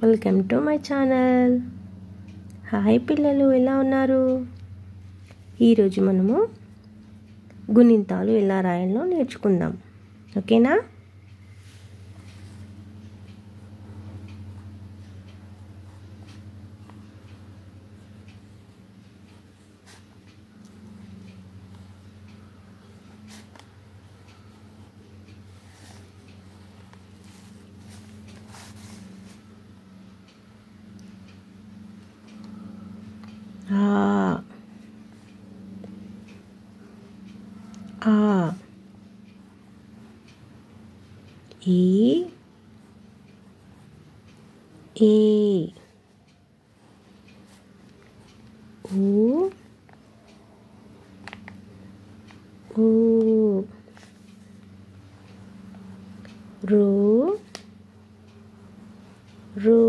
Welcome to my channel. Hi పిల్లలు, ఎలా ఉన్నారు? ఈరోజు మనము గుణింతాలు ఎలా రాయాలో నేర్చుకుందాం. ఓకేనా? ఆ ఆ ఈ ఏ ఊ ఊ రు రు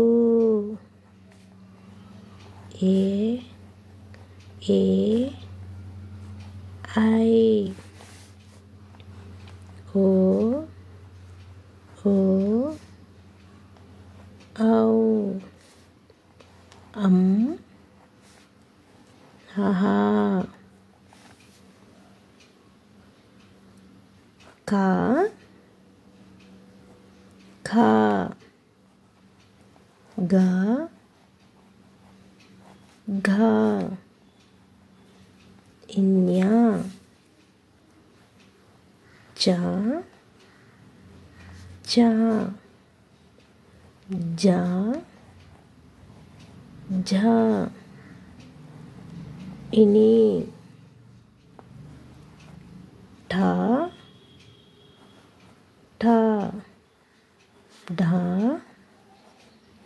ఏ ఏ ఐ ఓ ఓ ఔ అం హహా కా ఖా గా ఘా ఇన్యా చా చా జా ఝా ఇని ఠా ఠా ఢా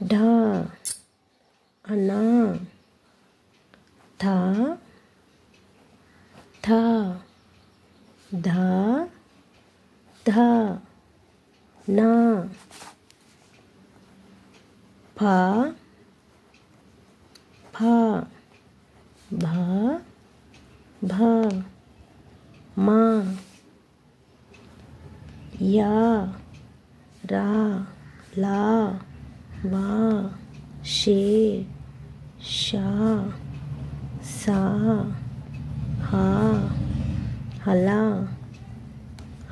ఢా అనా థా థా ధా ధా నా ఫా ఫా భా భా మా యా రా లా వా షే షా సా హా హలా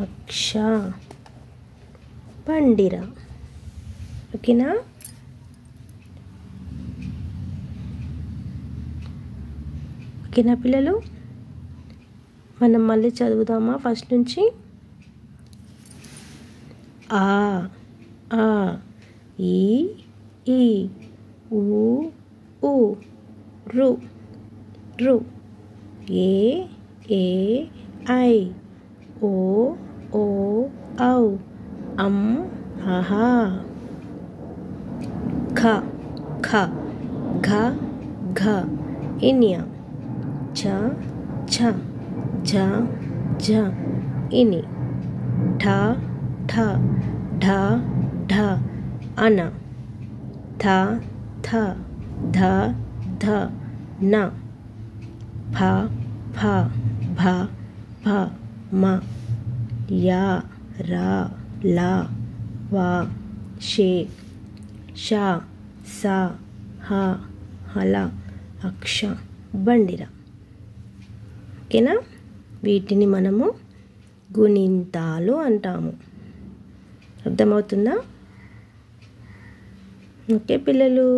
అక్ష పండిర. ఓకేనా? ఓకేనా పిల్లలు? మనం మళ్ళీ చదువుదామా ఫస్ట్ నుంచి? ఆ ఆ ఈ ఈ ఊ ఊ రు రు ఏ ఏ ఐ ఓ ఓ ఔ అం హహా ఖ ఖ ఘ ఘ ఇన్యా చ ఛ ఝ ఝ ఇని ఠ ఠ ఢ ఢ అన థ థ ధ ధ న ఫ ఫ భ భ మ యా రా లా వా షే షా సా హా హలా అక్ష బండిర. ఓకేనా? వీటిని మనము గుణింతాలు అంటాము. అర్థమవుతుందా? ఓకే పిల్లలు.